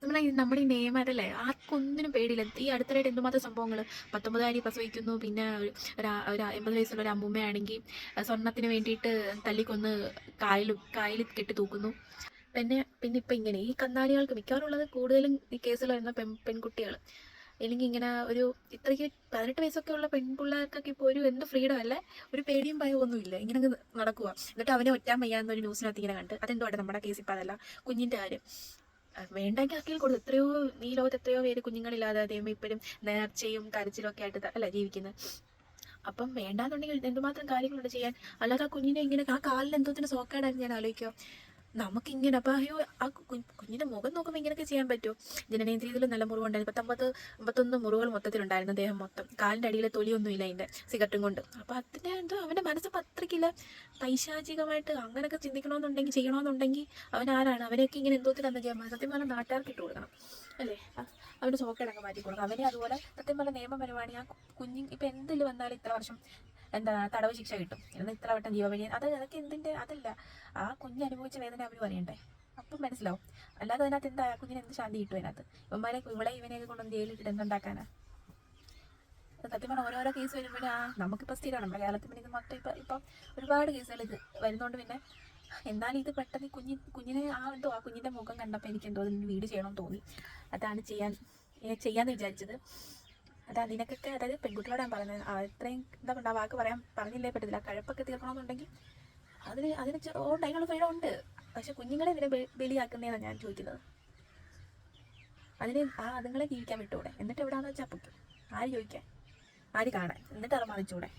നമ്മുടെ ഈ നിയമമല്ലേ ആർക്കും ഒന്നിനും പേടിയില്ല. ഈ അടുത്തിടെയായിട്ട് എന്തുമാത്രം സംഭവങ്ങൾ. 19 പ്രസവിക്കുന്നു, പിന്നെ ഒരു 80 വയസ്സുള്ള ഒരു അമ്മൂമ്മയാണെങ്കിൽ സ്വർണത്തിന് വേണ്ടിയിട്ട് തല്ലിക്കൊന്ന് കായലിൽ കെട്ടി തൂക്കുന്നു. പിന്നെ ഇപ്പം ഇങ്ങനെ ഈ കന്നാലികൾക്ക് മിക്കവാറും ഉള്ളത് കൂടുതലും ഈ കേസിൽ വരുന്ന പെൺകുട്ടികൾ. അല്ലെങ്കിൽ ഇങ്ങനെ ഒരു ഇത്രയ്ക്ക് 18 വയസ്സൊക്കെ ഉള്ള പെൺപിള്ളേർക്കൊക്കെ ഇപ്പോൾ ഒരു എന്ത് ഫ്രീഡം അല്ലേ, ഒരു പേടിയും ഭയവും ഒന്നുമില്ല, ഇങ്ങനെ നടക്കുക. എന്നിട്ട് അവനെ ഒറ്റാൻ വയ്യാന്നൊരു ന്യൂസിനകത്ത് ഇങ്ങനെ കണ്ട്. അതെന്തുവാട്ടെ നമ്മുടെ കേസ് ഇപ്പം അതല്ല, കുഞ്ഞിൻ്റെ കാര്യം. വേണ്ടെങ്കിൽ ആക്കിയിൽ കൊടുത്തു. ഈ ലോകത്ത് എത്രയോ പേര് കുഞ്ഞുങ്ങളില്ലാതെ ദൈവം ഇപ്പോഴും നേർച്ചയും കരച്ചിലും ഒക്കെ ആയിട്ട് അല്ല ജീവിക്കുന്നത്. അപ്പം വേണ്ടാന്നുണ്ടെങ്കിൽ എന്തുമാത്രം കാര്യങ്ങളുണ്ട് ചെയ്യാൻ. അല്ലാതെ ആ കുഞ്ഞിനെ ഇങ്ങനെ ആ കാലിന് എന്തോത്തിന് സോക്കേടായിരുന്നു ഞാൻ ആലോചിക്കുക. നമുക്കിങ്ങനെ അപ്പം അയ്യോ ആ കുഞ്ഞിൻ്റെ മുഖം നോക്കുമ്പോൾ ഇങ്ങനെയൊക്കെ ചെയ്യാൻ പറ്റുമോ? ജനനേന്ദ്രിയത്തിൽ നല്ല മുറിവുണ്ടായിരുന്നു. 51 മുറിവുകൾ മൊത്തത്തിലുണ്ടായിരുന്നു, ദേഹം മൊത്തം. കാലിൻ്റെ അടിയിലെ തൊലിയൊന്നുമില്ല അതിൻ്റെ, സിഗരറ്റും കൊണ്ട്. അപ്പം അതിൻ്റെ എന്തോ അവൻ്റെ മനസ്സ് പത്രക്കില്ല. പൈശാചികമായിട്ട് അങ്ങനെയൊക്കെ ചിന്തിക്കണമെന്നുണ്ടെങ്കിൽ ചെയ്യണമെന്നുണ്ടെങ്കിൽ അവനാരാണ്? അവനെയൊക്കെ ഇങ്ങനെ എന്തോത്തിനാന്ന് ചെയ്യാൻ പറ്റും? സത്യം പറഞ്ഞാൽ നാട്ടുകാർക്ക് ഇട്ട് കൊടുക്കണം അല്ലേ? അവൻ്റെ സോക്കേടൊക്കെ മാറ്റി കൊടുക്കണം. അവനെ അതുപോലെ സത്യം പറഞ്ഞാൽ നിയമം വരുവാണെങ്കിൽ ആ കുഞ്ഞ് ഇപ്പം എന്തിൽ വന്നാലും ഇത്ര വർഷം തടവ് ശിക്ഷ കിട്ടും, എന്നാൽ ഇത്ര വട്ടം ജീവപര്യൻ. അതൊക്കെ എന്തിൻ്റെ അതല്ല, ആ കുഞ്ഞ് അനുഭവിച്ച വേദന അവർ പറയണ്ടേ? അപ്പം മനസ്സിലാവും. അല്ലാതെ അതിനകത്ത് എന്താ കുഞ്ഞിന് എന്ത് ശാന്തി കിട്ടും അതിനകത്ത്? ഇവനെയൊക്കെ കൊണ്ടൊന്ന് ജയിലിട്ടിട്ട് എന്തുണ്ടാക്കാനാ? സത്യം പറഞ്ഞാൽ ഓരോരോ കേസ് വരുമ്പോഴേ നമുക്കിപ്പോൾ സ്ഥിരമാണ് നമ്മുടെ കേരളത്തിൽ. പിന്നെ ഇത് മൊത്തം ഇപ്പം ഒരുപാട് കേസുകൾ ഇത് വരുന്നതുകൊണ്ട് പിന്നെ എന്നാലും ഇത് പെട്ടെന്ന് കുഞ്ഞിനെ ആ കുഞ്ഞിൻ്റെ മുഖം കണ്ടപ്പോൾ എനിക്ക് എന്തോ ഇതിന് വീട് ചെയ്യണമെന്ന് തോന്നി. അതാണ് ചെയ്യാന്ന് വിചാരിച്ചത്. അതിനൊക്കെ അതായത് പെൺകുട്ടികളോട് ഞാൻ പറയുന്നത്, ഇത്രയും എന്താ പറയുക, വാക്ക് പറഞ്ഞില്ലേ പറ്റത്തില്ല. കഴപ്പൊക്കെ തീർക്കണമെന്നുണ്ടെങ്കിൽ അതിന് അതിനുള്ള ഫ്രീഡം ഉണ്ട്. പക്ഷെ കുഞ്ഞുങ്ങളെ ഇതിനെ ബലിയാക്കുന്നതാണ് ഞാൻ ചോദിക്കുന്നത്. അതുങ്ങളെ ജീവിക്കാൻ വിട്ടൂടെ? എന്നിട്ട് എവിടെയാണെന്ന് വെച്ചാൽ പൊയ്ക്കും. ആര് ചോദിക്കാൻ, ആര് കാണാൻ? എന്നിട്ട് അത് മറിച്ചൂടെ?